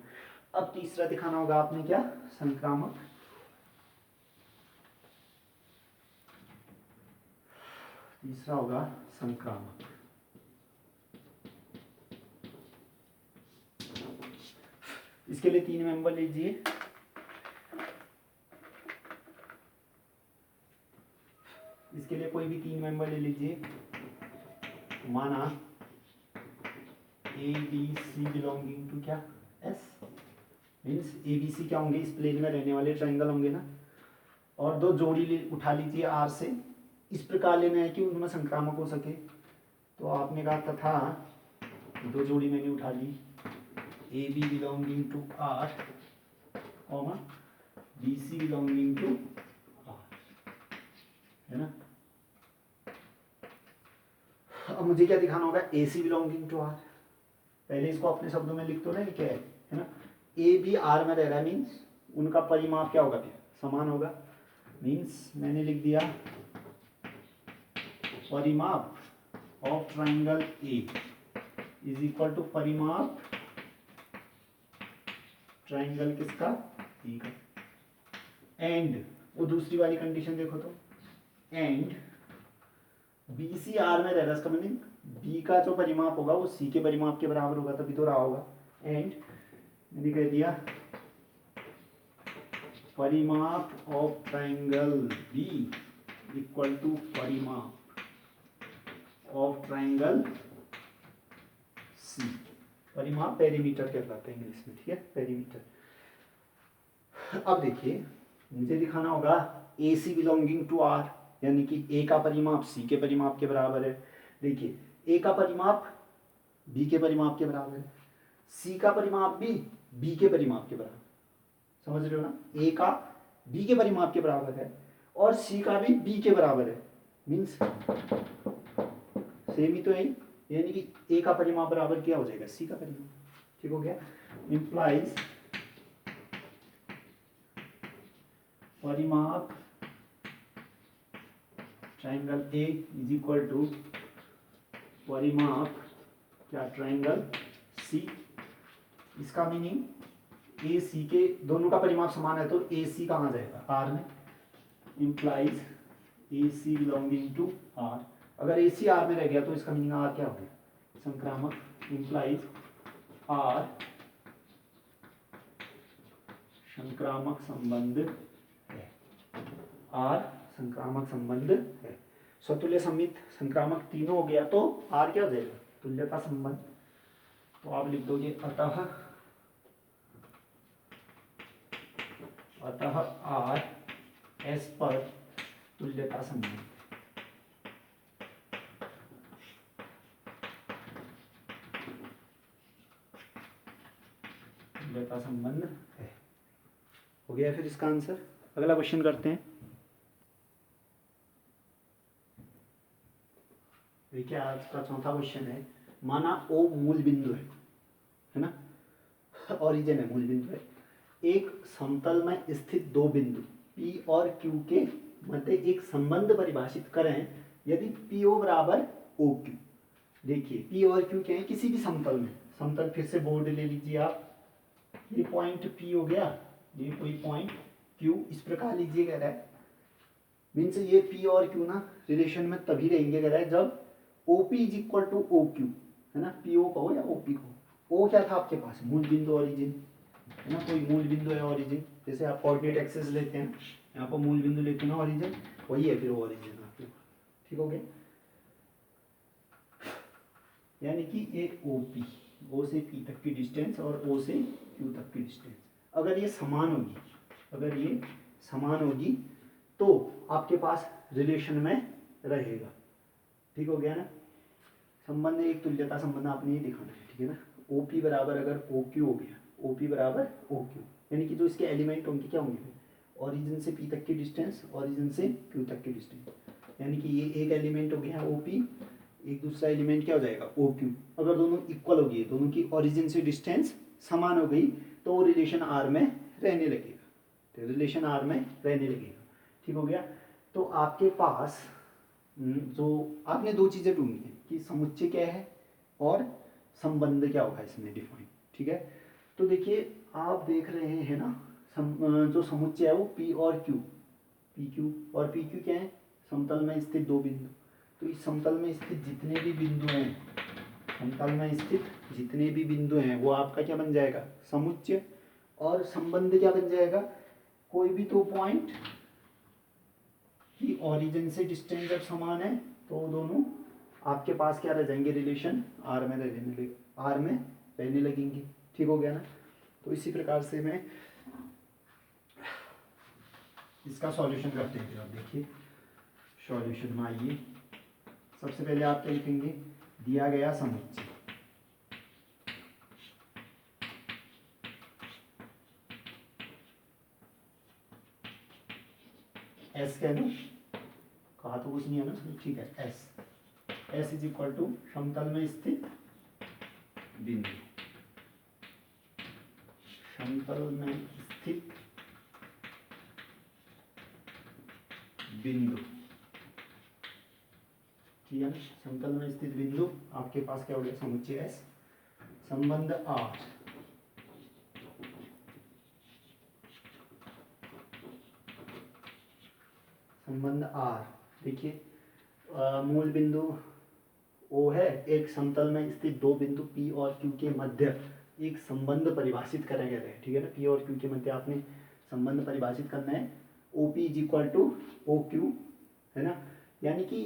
अब तीसरा दिखाना होगा आपने क्या, संक्रामक। तीसरा होगा संक्रामक। इसके लिए 3 मेंबर लीजिए, इसके लिए कोई भी 3 मेंबर ले लीजिए, माना A B C belonging to क्या S, means A B C क्या होंगे, इस प्लेन में रहने वाले ट्राइंगल होंगे ना, और दो जोड़ी उठा लीजिए आर से। इस प्रकार लेना है कि उनमें संक्रामक हो सके, तो आपने कहा तथा दो जोड़ी मैंने उठा ली, A B belonging to R comma B C belonging to R, है ना। अब मुझे क्या दिखाना होगा, A C belonging to R. पहले इसको अपने शब्दों में लिख दो ना, क्या है ना, ए बी आर में रह रहा है, मीन्स उनका परिमाप क्या होगा, फिर समान होगा। मीन्स मैंने लिख दिया परिमाप of triangle A is equal to परिमाप ट्राइंगल किसका, ए का। एंड वो दूसरी वाली कंडीशन देखो तो, एंड बी सी आर में रह रहा है, इसका मीनिंग बी का जो परिमाप होगा वो सी के परिमाप के बराबर होगा, तभी तो रहा होगा। एंड मैंने कह दिया परिमाप of triangle B equal to परिमाप ऑफ ट्राइंगल सी। परिमाप पेरीमीटर कहलाते हैं इंग्लिश में, ठीक है, पेरीमीटर। अब देखिए मुझे दिखाना होगा A C belonging to R, यानी कि ए का परिमाप सी के परिमाप के बराबर है। देखिए ए का परिमाप बी के परिमाप के बराबर है, सी का परिमाप भी बी के परिमाप के बराबर, समझ रहे हो ना। ए का बी के परिमाप के बराबर है और सी का भी बी के बराबर है, मीन्स सेम ही तो है, यानी कि ए का परिमाप बराबर क्या हो जाएगा, सी का परिमाप, ठीक हो गया। इंप्लाइज परिमाप triangle A is equal to परिमाप क्या ट्राइंगल सी। इसका मीनिंग ए सी के दोनों का परिमाप समान है, तो ए सी कहाँ जाएगा, आर में। Implies A C belonging to R, अगर ए सी आर में रह गया तो इसका मीनिंग आर क्या हो गया, संक्रामक। इंप्लाइज आर संक्रामक संबंध है। आर संक्रामक संबंध है। स्वतुल्य समित संक्रामक तीनों हो गया तो आर क्या हो जाएगा, तुल्यता संबंध। तो आप लिख दोगे अतः आर एस पर तुल्यता संबंध। तुल्यता संबंध है। हो गया फिर इसका आंसर। अगला क्वेश्चन करते हैं। देखिए आज का चौथा क्वेश्चन है, माना ओ मूल बिंदु है ना, ओरिजिन है, मूल बिंदु है। एक समतल में स्थित दो बिंदु P और Q के मध्य एक संबंध परिभाषित करें यदि PO बराबर OQ। देखिए P और Q क्या है, किसी भी समतल में, समतल फिर से बोर्ड ले लीजिए आप, ये पॉइंट P हो गया, ये कोई पॉइंट Q, इस प्रकार लीजिए कह रहा है। मीन्स ये P और Q ना रिलेशन में तभी रहेंगे कह रहा है जब OP is equal to OQ, है ना, PO कहो या OP कहो। O क्या था आपके पास, मूल बिंदु ओरिजिन, है ना, कोई मूल बिंदु है ओरिजिन, जैसे आप कोऑर्डिनेट एक्सिस लेते हैं, यहाँ पर मूल बिंदु लेते हैं ना ओरिजिन, वही है फिर ओरिजिन आपके। ठीक हो गया, यानी कि ये OP, O से P तक की डिस्टेंस और O से Q तक की डिस्टेंस अगर ये समान होगी, अगर ये समान होगी तो आपके पास रिलेशन में रहेगा। ठीक हो गया ना। संबंध एक तुल्यता संबंध आपने ये दिखाना है, ठीक है ना। OP बराबर अगर OQ हो गया, OP बराबर OQ, यानी कि जो इसके एलिमेंट होंगे क्या होंगे, ओरिजिन से P तक की डिस्टेंस, ओरिजिन से Q तक की डिस्टेंस, यानी कि ये एक एलिमेंट हो गया OP, एक दूसरा एलिमेंट क्या हो जाएगा OQ। अगर दोनों इक्वल हो गई, दोनों की ओरिजिन से डिस्टेंस समान हो गई तो वो रिलेशन R में रहने लगेगा, तो रिलेशन R में रहने लगेगा। ठीक हो गया। तो आपके पास जो आपने दो चीज़ें ढूंढनी है कि समुच्चय क्या है और संबंध क्या होगा इसमें डिफाइन। ठीक है, तो देखिए आप देख रहे हैं ना, जो समुच्चय है वो P और Q, PQ और PQ क्या है, समतल में स्थित दो बिंदु। तो इस समतल में स्थित जितने भी बिंदु हैं, समतल में स्थित जितने भी बिंदु हैं वो आपका क्या बन जाएगा, समुच्चय। और संबंध क्या बन जाएगा, कोई भी दो पॉइंट की ओरिजिन से डिस्टेंस जब समान है तो दोनों आपके पास क्या रह जाएंगे, रिलेशन R में रहने लगेंगे। ठीक हो गया ना। तो इसी प्रकार से मैं इसका सॉल्यूशन करते हैं। फिर आप देखिए सॉल्यूशन में आइए, सबसे पहले आप क्या लिखेंगे, दिया गया समुच्चय S कह दो, कहा तो कुछ नहीं है ना, ठीक है, S इज इक्वल टू समतल में स्थित बिंदु, समतल में स्थित बिंदु, ठीक है ना, समतल में स्थित बिंदु आपके पास क्या हो गया, समुच्चय S। संबंध R, संबंध R देखिए, मूल बिंदु O है, एक समतल में स्थित दो बिंदु P और Q के मध्य एक संबंध परिभाषित करें गए हैं। ठीक है ना, P और Q के मध्य आपने संबंध परिभाषित करना है, OP is equal to OQ, है ना। यानी कि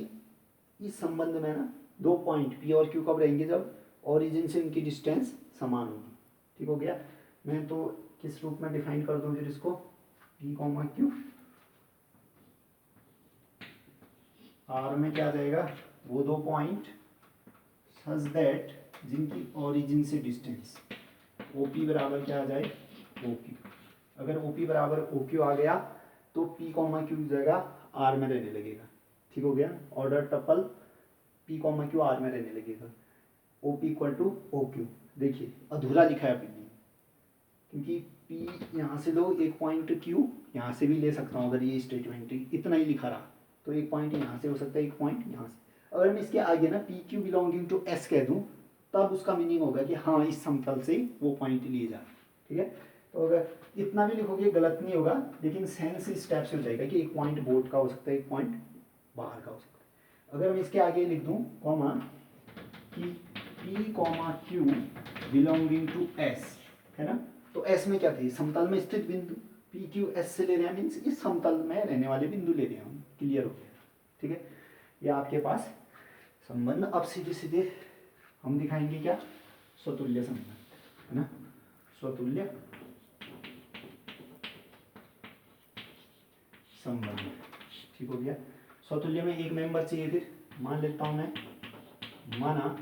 इस संबंध में ना दो पॉइंट P और Q कब रहेंगे, जब ओरिजिन से उनकी डिस्टेंस समान होगी। ठीक हो गया। मैं तो किस रूप में डिफाइन कर दूं फिर इसको, P, Q, R में क्या आ जाएगा, वो दो पॉइंट सच दैट जिनकी ओरिजिन से डिस्टेंस OP बराबर क्या आ जाए, OQ। अगर OP बराबर OQ आ गया तो P, Q जगह R में रहने लगेगा। ठीक हो गया, order tuple P, Q R में रहने लगेगा, OP इक्वल टू OQ। देखिए अधूरा लिखा है अभी, क्योंकि P यहाँ से लो एक पॉइंट, Q यहाँ से भी ले सकता हूँ, अगर ये स्टेटमेंट इतना ही लिखा रहा तो एक पॉइंट यहाँ से हो सकता है, एक पॉइंट यहाँ से। अगर मैं इसके आगे ना PQ बिलोंगिंग टू S कह दूँ तब उसका मीनिंग होगा कि हाँ इस समतल से वो पॉइंट लिए जा रहे हैं। ठीक है, तो अगर इतना भी लिखोगे गलत नहीं होगा, लेकिन सेंस इस टाइप से हो जाएगा कि एक पॉइंट बोर्ड का हो सकता है, एक पॉइंट बाहर का हो सकता है। अगर मैं इसके आगे लिख दूँ कॉमा कि P, Q belonging to S, है ना, तो एस में क्या थे, समतल में स्थित बिंदु, पी क्यू एस से ले रहे हैं मीन्स इस समतल में रहने वाले बिंदु ले रहे हैं हम, क्लियर हो गया, ठीक है। ये आपके पास संबंध। अब सीधे सीधे हम दिखाएंगे क्या, स्वतुल्य संबंध, है ना, स्वतुल्य संबंध, ठीक हो गया। स्वतुल्य में एक मेंबर चाहिए, फिर मान लेता हूं मैं, माना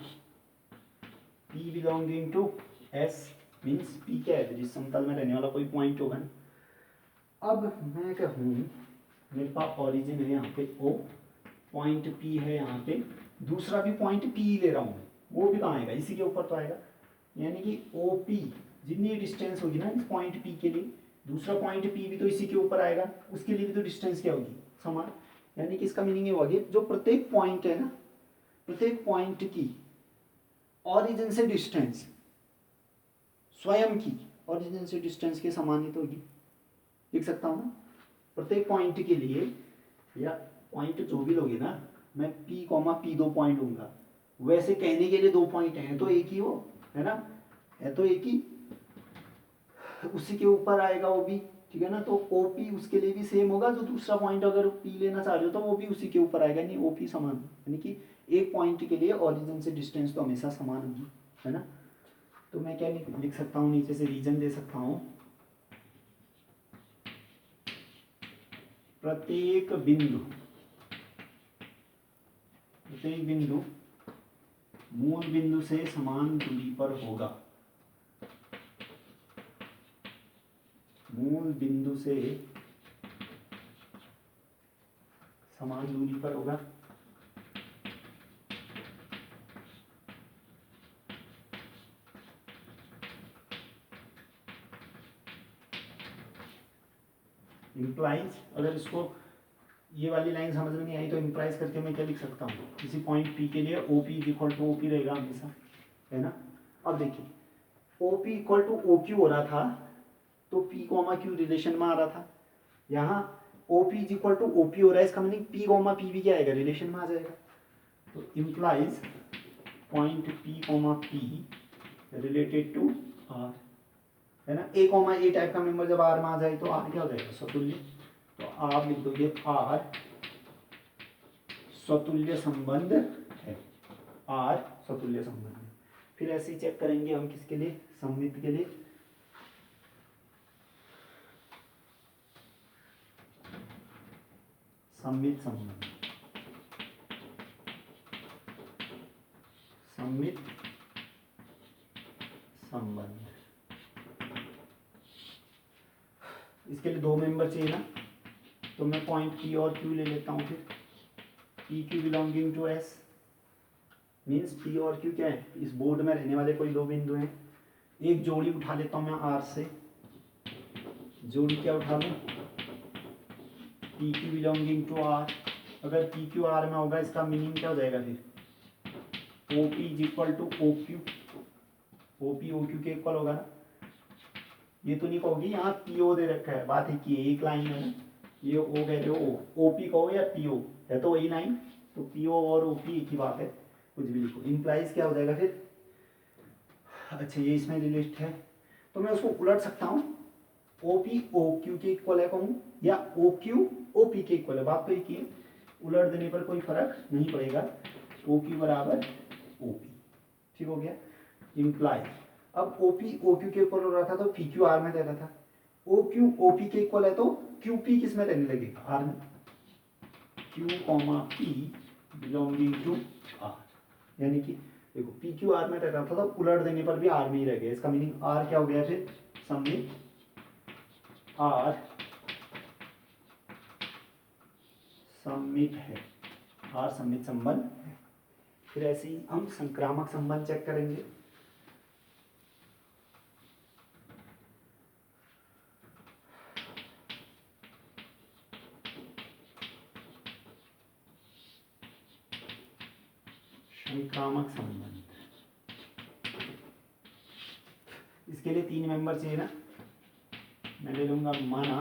P belonging to S means P क्या है, जिस समतल में रहने वाला कोई पॉइंट होगा ना। अब मैं कहूँ मेरे पास ओरिजिन है यहाँ पे O, पॉइंट P है यहाँ पे, दूसरा भी पॉइंट P ले रहा हूँ, वो भी कहाँ आएगा, इसी के ऊपर तो आएगा, यानी कि OP जितनी डिस्टेंस होगी ना इस पॉइंट P के लिए, दूसरा पॉइंट P भी तो इसी के ऊपर आएगा, उसके लिए भी तो डिस्टेंस क्या होगी, समान। यानी कि इसका मीनिंग ये होगी, जो प्रत्येक पॉइंट है ना, प्रत्येक पॉइंट की ओरिजिन से डिस्टेंस स्वयं की ओरिजिन से डिस्टेंस के समानित होगी, लिख सकता हूँ ना। प्रत्येक पॉइंट के लिए, या पॉइंट जो भी लोगे ना, मैं P, P 2 पॉइंट लूंगा, वैसे कहने के लिए दो पॉइंट हैं तो एक ही हो, है ना, है तो एक ही, उसी के ऊपर आएगा वो भी, ठीक है ना। तो OP उसके लिए भी सेम होगा, जो दूसरा पॉइंट अगर P लेना चाह रहे हो तो वो भी उसी के ऊपर आएगा, नहीं OP समान, यानी कि एक पॉइंट के लिए ओरिजिन से डिस्टेंस तो हमेशा समान होगी, है ना। तो मैं क्या लिख सकता हूँ, नीचे से रीजन दे सकता हूँ, प्रत्येक बिंदु मूल बिंदु से समान दूरी पर होगा, मूल बिंदु से समान दूरी पर होगा। इम्प्लाइज, अगर इसको ये वाली लाइन समझ में नहीं आई तो इम्प्लाइज करके मैं क्या लिख सकता हूँ, किसी पॉइंट P के लिए OP इक्वल टू OP रहेगा हमेशा, है ना। अब देखिए OP इक्वल टू OQ हो रहा था तो P, Q रिलेशन में आ रहा था, यहाँ OP इक्वल टू OP हो रहा है, इसका मीनिंग P, P भी क्या आएगा, रिलेशन में आ जाएगा। तो implies point P, P related to R, है ना। A, टाइप का मेंबर जब R में आ जाए तो R क्या हो जाएगा, स्वतुल्य। तो आप लिख दोगे R स्वतुल्य संबंध है, R स्वतुल्य संबंध है। फिर ऐसे ही चेक करेंगे हम किसके लिए, सममित के लिए। सममित संबंध, सममित संबंध, इसके लिए दो मेंबर चाहिए ना, तो मैं पॉइंट P और Q ले लेता हूँ। फिर PQ belonging to S means P और Q क्या है, इस बोर्ड में रहने वाले कोई दो बिंदु हैं। एक जोड़ी उठा लेता हूँ मैं R से, जोड़ी क्या उठा लूँ, PQ बिलोंगिंग टू R। अगर PQ R में होगा इसका मीनिंग क्या हो जाएगा, फिर OP is equal to OQ, OP OQ के इक्वल होगा ना। ये तो नहीं कहोगी यहाँ PO दे रखा है, बात है कि एक लाइन है ना, ये O कह रहे हो, OP कहो या PO, है तो वही लाइन, तो PO और OP एक ही बात है, कुछ भी लिखो। इम्प्लाइज क्या हो जाएगा फिर, अच्छा ये इसमें रिलेटेड है तो मैं उसको उलट सकता हूँ, OP OQ के इक्वल है कहूँ, या OQ OP के इक्वल है, बात तो एक ही है, उलट देने पर कोई फर्क नहीं पड़ेगा। OQ बराबर OP, ठीक हो गया। इम्प्लाइज, अब OP OQ के इक्वल हो रहा था तो PQ R में रह रहा था, OQ OP के इक्वल है तो QP किस में रहने लगेगा, R में। Q, P belonging to R, यानी कि देखो PQ R में रह रहा था तो उलट देने पर भी R में ही रह गया, इसका मीनिंग R क्या हो गया, फिर सममित R सममित है, R सममित संबंध है। फिर ऐसे ही हम संक्रामक संबंध चेक करेंगे। संक्रामक संबंध, इसके लिए तीन मेंबर चाहिए ना, मैं ले लूंगा माना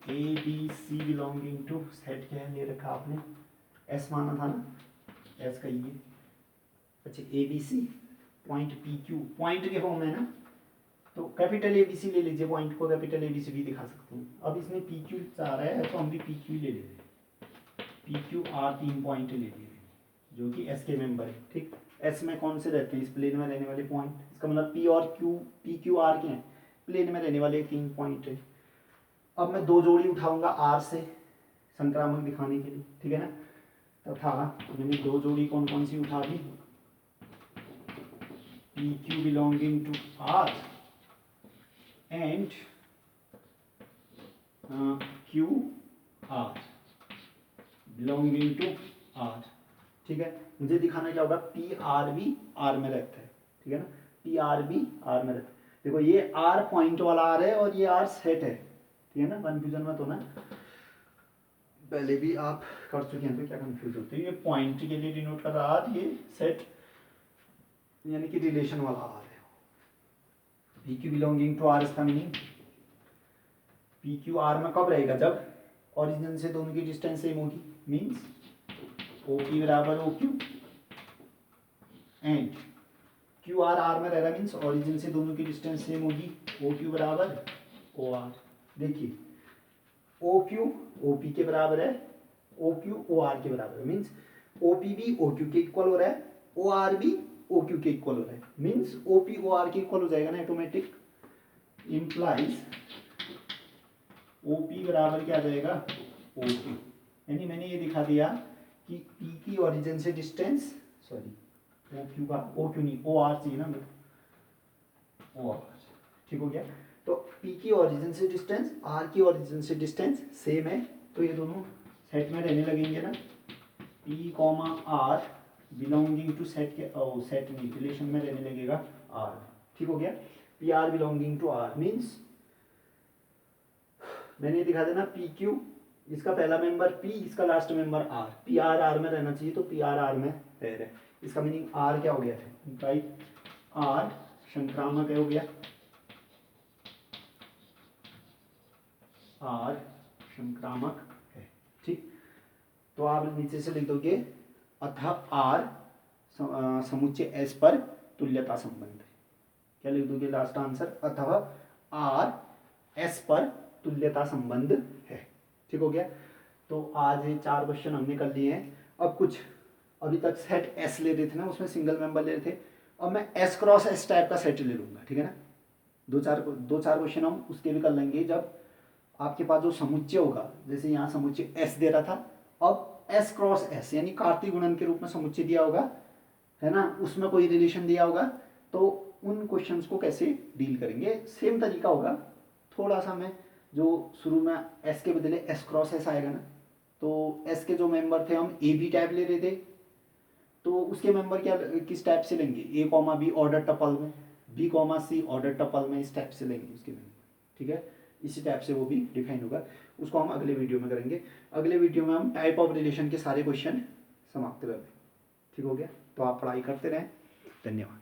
ABC बिलोंगिंग टू, सेट क्या है ले रखा आपने, S माना था ना, S का ये, अच्छा ABC पॉइंट PQ, पॉइंट के फॉर्म है ना, तो कैपिटल ABC ले लीजिए, पॉइंट को कैपिटल ABC भी दिखा सकते हैं। अब इसमें PQ आ रहा है तो हम भी PQ ले लेते हैं। PQR 3 पॉइंट ले लिए जो कि S के मेंबर है, ठीक। S में कौन से रहते हैं, इस प्लेन में रहने वाले पॉइंट, इसका मतलब P और Q PQR के हैं, प्लेन में रहने वाले 3 पॉइंट है। अब मैं 2 जोड़ी उठाऊंगा R से संक्रामक दिखाने के लिए, ठीक है ना। तथा मैंने 2 जोड़ी कौन कौन सी उठा दी, PQ belonging to R and QR belonging to R, ठीक है। मुझे दिखाना क्या होगा, PR भी R में रहता है, ठीक है ना, PR भी R में रहता है। देखो ये R पॉइंट वाला R है और ये R सेट है, ठीक है ना, कंफ्यूजन मत होना, पहले भी आप कर चुके हैं तो क्या कंफ्यूज होते हैं। ये पॉइंट के लिए डिनोट कर रहा है, ये सेट यानी कि रिलेशन वाला R है। PQ बिलोंगिंग टू R, इसका मीनिंग PQ R में कब रहेगा, जब ओरिजिन से दोनों की डिस्टेंस सेम होगी, मीन्स OP बराबर OQ एंड QR R में रहेगा, मीन्स ओरिजिन से दोनों की डिस्टेंस सेम होगी, OQ बराबर OR। देखिए OQ OP के बराबर है, OQ OR के बराबर है, मीन्स OP भी OQ के इक्वल हो रहा है, OR भी OQ के इक्वल हो रहा है, मीन्स OP OR के इक्वल हो जाएगा ना ऑटोमेटिक, इम्प्लाइज OP बराबर क्या आ जाएगा OQ। यानी मैंने ये दिखा दिया कि P की ओरिजिन से डिस्टेंस, सॉरी OQ का OQ नहीं OR चाहिए ना मेरे, OR, ठीक हो गया। तो P की ओरिजिन से डिस्टेंस, R की ओरिजिन से डिस्टेंस सेम है, तो ये दोनों सेट में रहने लगेंगे ना। P, R belonging to set के सेट नहीं रिलेशन में रहने लगेगा R, ठीक हो गया। PR belonging to R means मैंने दिखा देना PQ, इसका पहला मेंबर P, इसका last member R, PR R में रहना चाहिए तो PR R में रह रहा है। इसका मीनिंग R क्या हो गया था, भाई R संक्रामक हो गया, R संक्रामक है, ठीक। तो आप नीचे से लिख दोगे अतः R समुच्चय S पर तुल्यता संबंध है। क्या लिख दोगे लास्ट आंसर, अतः R S पर तुल्यता संबंध है, ठीक हो गया। तो आज ये 4 क्वेश्चन हमने कर लिए हैं। अब कुछ अभी तक सेट S ले रहे थे ना, उसमें सिंगल मेंबर ले रहे थे, अब मैं S क्रॉस S टाइप का सेट ले लूंगा, ठीक है ना। 2-4 क्वेश्चन हम उसके भी कर लेंगे जब आपके पास जो समुच्चय होगा, जैसे यहाँ समुच्चय S दे रहा था, अब S क्रॉस S यानी कार्तीय गुणन के रूप में समुच्चय दिया होगा, है ना, उसमें कोई रिलेशन दिया होगा, तो उन क्वेश्चंस को कैसे डील करेंगे, सेम तरीका होगा। थोड़ा सा मैं जो शुरू में S के बदले S क्रॉस S आएगा ना, तो S के जो मेंबर थे हम AB टाइप ले रहे थे, तो उसके मेंबर क्या किस टाइप से लेंगे, A, B ऑर्डर टपल में, B, C ऑर्डर टपल में, इस टाइप से लेंगे उसके मेंबर, ठीक है। इसी टाइप से वो भी डिफाइन होगा, उसको हम अगले वीडियो में करेंगे। अगले वीडियो में हम टाइप ऑफ रिलेशन के सारे क्वेश्चन समाप्त करेंगे, ठीक हो गया। तो आप पढ़ाई करते रहें, धन्यवाद।